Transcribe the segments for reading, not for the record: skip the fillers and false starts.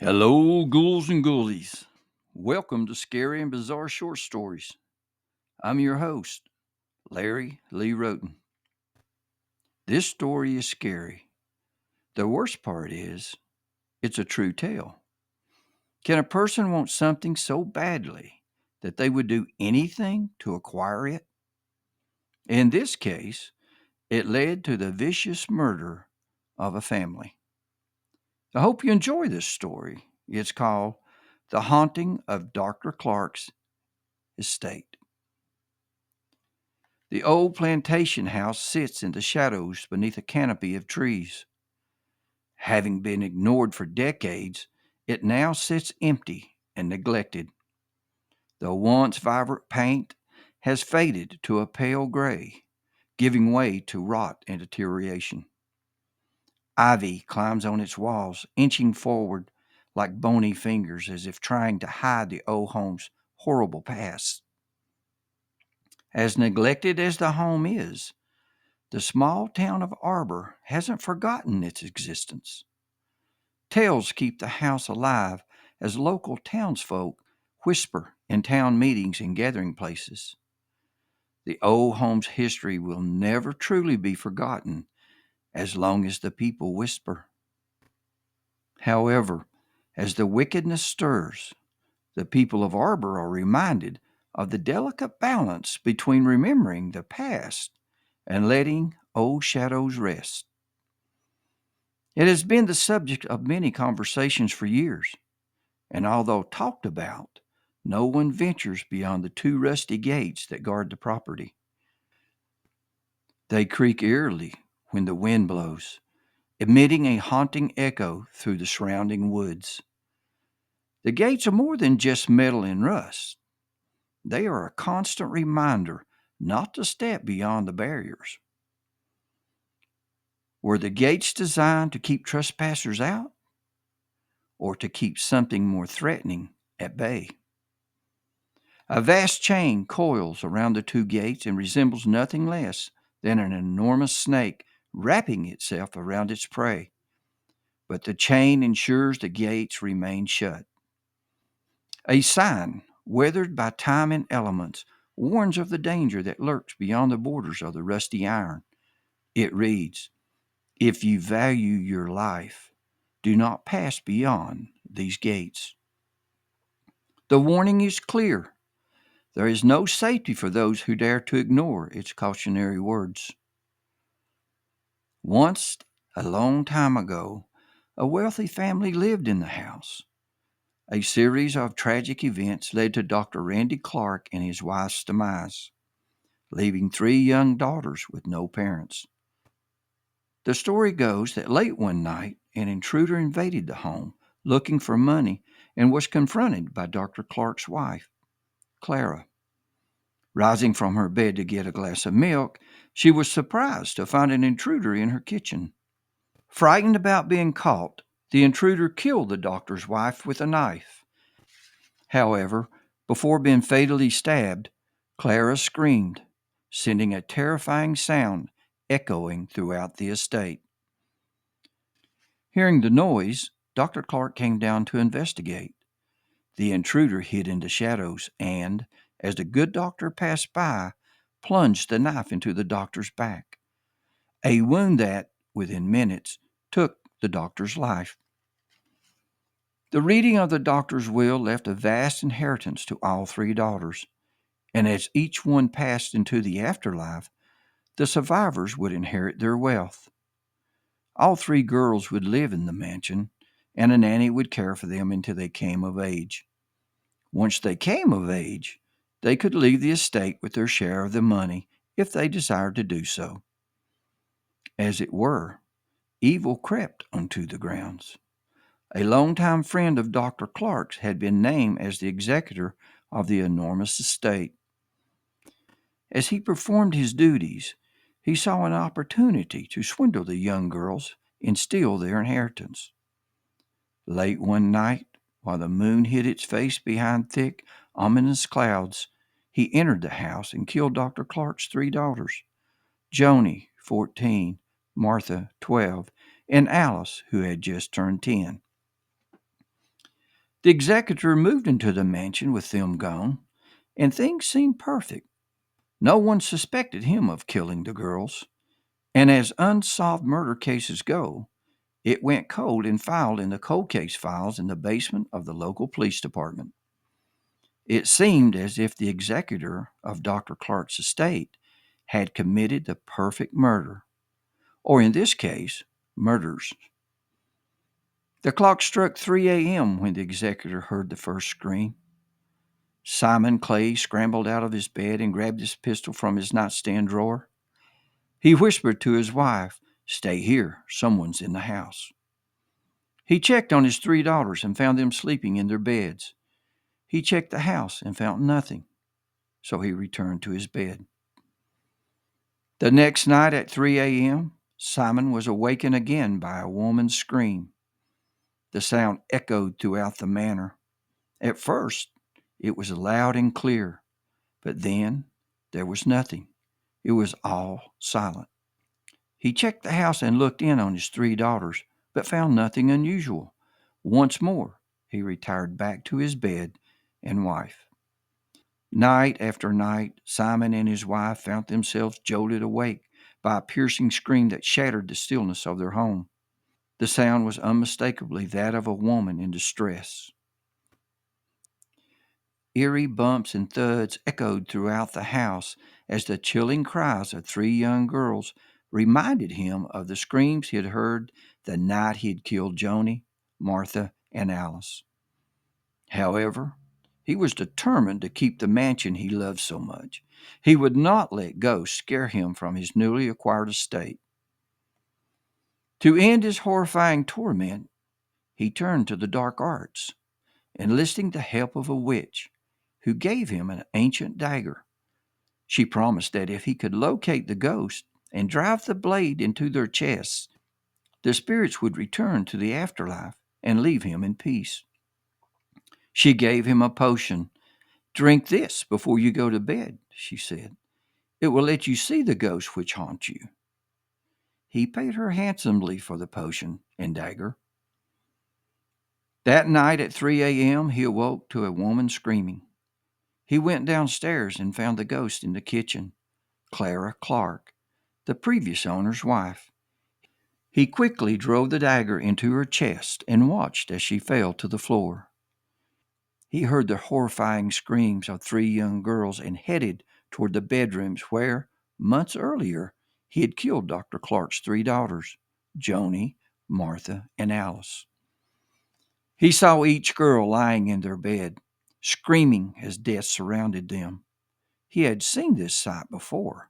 Hello, ghouls and ghoulies. Welcome to Scary and Bizarre Short Stories. I'm your host, Larry Lee Roten. This story is scary. The worst part is, it's a true tale. Can a person want something so badly that they would do anything to acquire it? In this case, it led to the vicious murder of a family. I hope you enjoy this story. It's called The Haunting of Dr. Clark's Estate. The old plantation house sits in the shadows beneath a canopy of trees. Having been ignored for decades, it now sits empty and neglected. The once vibrant paint has faded to a pale gray, giving way to rot and deterioration. Ivy climbs on its walls, inching forward like bony fingers as if trying to hide the old home's horrible past. As neglected as the home is, the small town of Arbor hasn't forgotten its existence. Tales keep the house alive as local townsfolk whisper in town meetings and gathering places. The old home's history will never truly be forgotten as long as the people whisper. However, as the wickedness stirs, the people of Arbor are reminded of the delicate balance between remembering the past and letting old shadows rest. It has been the subject of many conversations for years, and although talked about, no one ventures beyond the two rusty gates that guard the property. They creak eerily when the wind blows, emitting a haunting echo through the surrounding woods. The gates are more than just metal and rust. They are a constant reminder not to step beyond the barriers. Were the gates designed to keep trespassers out or to keep something more threatening at bay? A vast chain coils around the two gates and resembles nothing less than an enormous snake wrapping itself around its prey. But the chain ensures the gates remain shut. A sign, weathered by time and elements, warns of the danger that lurks beyond the borders of the rusty iron. It reads, "If you value your life, do not pass beyond these gates." The warning is clear. There is no safety for those who dare to ignore its cautionary words. Once, a long time ago, a wealthy family lived in the house. A series of tragic events led to Dr. Randy Clark and his wife's demise, leaving three young daughters with no parents. The story goes that late one night, an intruder invaded the home looking for money and was confronted by Dr. Clark's wife, Clara. Rising from her bed to get a glass of milk, she was surprised to find an intruder in her kitchen. Frightened about being caught, the intruder killed the doctor's wife with a knife. However, before being fatally stabbed, Clara screamed, sending a terrifying sound echoing throughout the estate. Hearing the noise, Dr. Clark came down to investigate. The intruder hid in the shadows and, as the good doctor passed by, plunged the knife into the doctor's back, a wound that, within minutes, took the doctor's life. The reading of the doctor's will left a vast inheritance to all three daughters, and as each one passed into the afterlife, the survivors would inherit their wealth. All three girls would live in the mansion, and a nanny would care for them until they came of age. Once they came of age, they could leave the estate with their share of the money if they desired to do so. As it were, evil crept onto the grounds. A longtime friend of Dr. Clark's had been named as the executor of the enormous estate. As he performed his duties, he saw an opportunity to swindle the young girls and steal their inheritance. Late one night, while the moon hid its face behind thick, ominous clouds, he entered the house and killed Dr. Clark's three daughters, Joni, 14, Martha, 12, and Alice, who had just turned 10. The executor moved into the mansion with them gone, and things seemed perfect. No one suspected him of killing the girls, and as unsolved murder cases go, it went cold and filed in the cold case files in the basement of the local police department. It seemed as if the executor of Dr. Clark's estate had committed the perfect murder, or in this case, murders. The clock struck 3 a.m. when the executor heard the first scream. Simon Clay scrambled out of his bed and grabbed his pistol from his nightstand drawer. He whispered to his wife, "Stay here, someone's in the house." He checked on his 3 daughters and found them sleeping in their beds. He checked the house and found nothing, so he returned to his bed. The next night at 3 a.m., Simon was awakened again by a woman's scream. The sound echoed throughout the manor. At first, it was loud and clear, but then there was nothing. It was all silent. He checked the house and looked in on his 3 daughters, but found nothing unusual. Once more, he retired back to his bed and wife. Night after night, Simon and his wife found themselves jolted awake by a piercing scream that shattered the stillness of their home. The sound was unmistakably that of a woman in distress. Eerie bumps and thuds echoed throughout the house as the chilling cries of 3 young girls reminded him of the screams he had heard the night he had killed Joni, Martha, and Alice. However, he was determined to keep the mansion he loved so much. He would not let ghosts scare him from his newly acquired estate. To end his horrifying torment, he turned to the dark arts, enlisting the help of a witch who gave him an ancient dagger. She promised that if he could locate the ghost and drive the blade into their chests, the spirits would return to the afterlife and leave him in peace. She gave him a potion. "Drink this before you go to bed," she said. "It will let you see the ghosts which haunt you." He paid her handsomely for the potion and dagger. That night at 3 a.m., he awoke to a woman screaming. He went downstairs and found the ghost in the kitchen, Clara Clark, the previous owner's wife. He quickly drove the dagger into her chest and watched as she fell to the floor. He heard the horrifying screams of 3 young girls and headed toward the bedrooms where, months earlier, he had killed Dr. Clark's 3 daughters, Joni, Martha, and Alice. He saw each girl lying in their bed, screaming as death surrounded them. He had seen this sight before,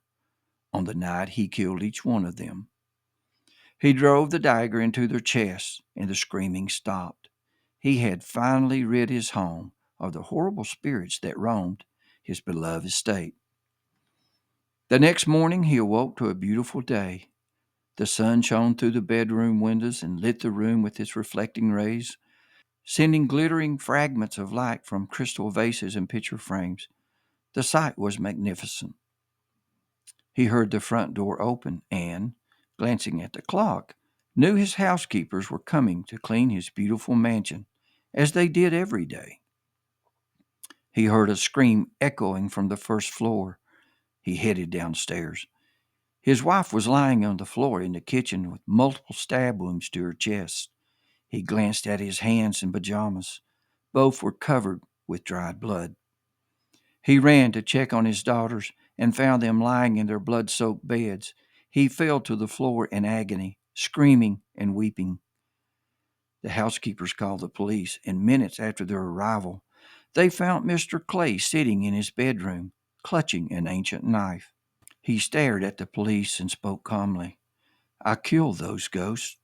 on the night he killed each one of them. He drove the dagger into their chests, and the screaming stopped. He had finally rid his home of the horrible spirits that roamed his beloved estate. The next morning he awoke to a beautiful day. The sun shone through the bedroom windows and lit the room with its reflecting rays, sending glittering fragments of light from crystal vases and picture frames. The sight was magnificent. He heard the front door open and, glancing at the clock, knew his housekeepers were coming to clean his beautiful mansion, as they did every day. He heard a scream echoing from the first floor. He headed downstairs. His wife was lying on the floor in the kitchen with multiple stab wounds to her chest. He glanced at his hands in pajamas. Both were covered with dried blood. He ran to check on his daughters and found them lying in their blood-soaked beds. He fell to the floor in agony, screaming and weeping. The housekeepers called the police, and minutes after their arrival, they found Mr. Clay sitting in his bedroom, clutching an ancient knife. He stared at the police and spoke calmly. "I killed those ghosts."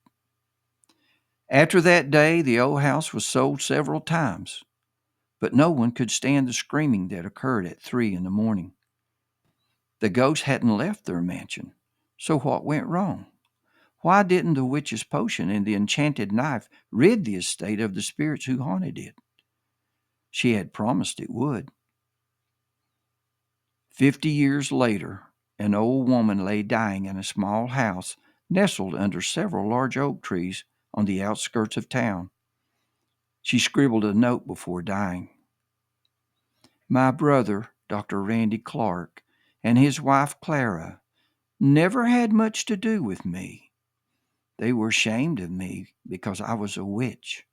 After that day, the old house was sold several times, but no one could stand the screaming that occurred at 3 in the morning. The ghosts hadn't left their mansion, so what went wrong? Why didn't the witch's potion and the enchanted knife rid the estate of the spirits who haunted it? She had promised it would. 50 years later, an old woman lay dying in a small house nestled under several large oak trees on the outskirts of town. She scribbled a note before dying. My brother, Dr. Randy Clark, and his wife Clara never had much to do with me. They were ashamed of me because I was a witch.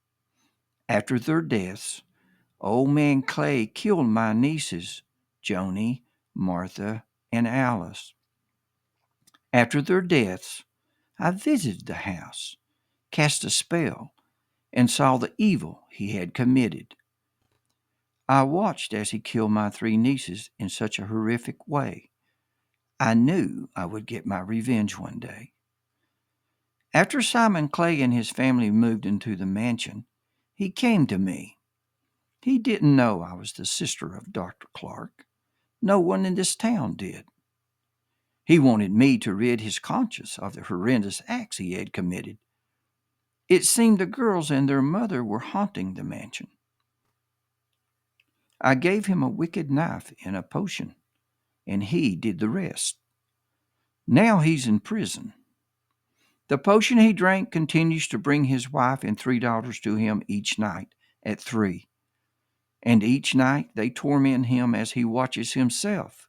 After their deaths, old man Clay killed my nieces, Joni, Martha, and Alice. After their deaths, I visited the house, cast a spell, and saw the evil he had committed. I watched as he killed my three nieces in such a horrific way. I knew I would get my revenge one day. After Simon Clay and his family moved into the mansion, he came to me. He didn't know I was the sister of Dr. Clark. No one in this town did. He wanted me to rid his conscience of the horrendous acts he had committed. It seemed the girls and their mother were haunting the mansion. I gave him a wicked knife and a potion, and he did the rest. Now he's in prison. The potion he drank continues to bring his wife and three daughters to him each night at 3. And each night they torment him as he watches himself,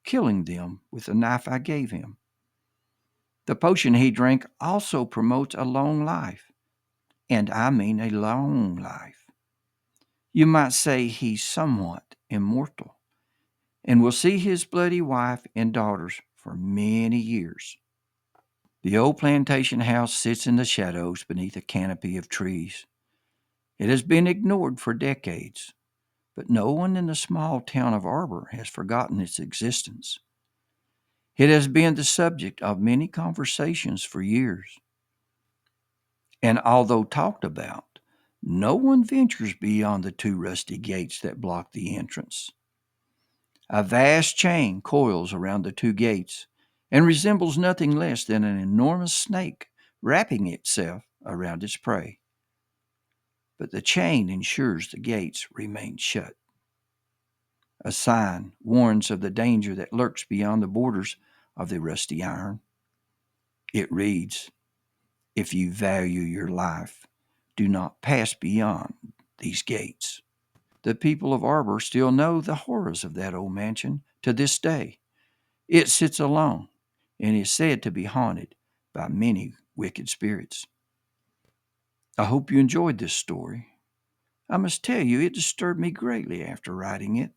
killing them with the knife I gave him. The potion he drank also promotes a long life, and I mean a long life. You might say he's somewhat immortal, and will see his bloody wife and daughters for many years. The old plantation house sits in the shadows beneath a canopy of trees. It has been ignored for decades, but no one in the small town of Arbor has forgotten its existence. It has been the subject of many conversations for years. And although talked about, no one ventures beyond the 2 rusty gates that block the entrance. A vast chain coils around the 2 gates and resembles nothing less than an enormous snake wrapping itself around its prey. But the chain ensures the gates remain shut. A sign warns of the danger that lurks beyond the borders of the rusty iron. It reads, "If you value your life, do not pass beyond these gates." The people of Arbor still know the horrors of that old mansion to this day. It sits alone and is said to be haunted by many wicked spirits. I hope you enjoyed this story. I must tell you, it disturbed me greatly after writing it.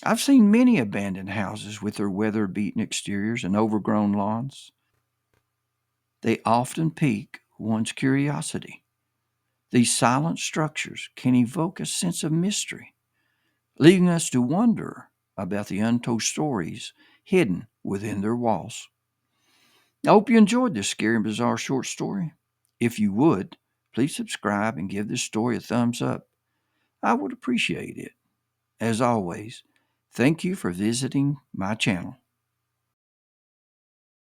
I've seen many abandoned houses with their weather-beaten exteriors and overgrown lawns. They often pique one's curiosity. These silent structures can evoke a sense of mystery, leading us to wonder about the untold stories hidden within their walls. I hope you enjoyed this scary and bizarre short story. If you would, please subscribe and give this story a thumbs up. I would appreciate it. As always, thank you for visiting my channel.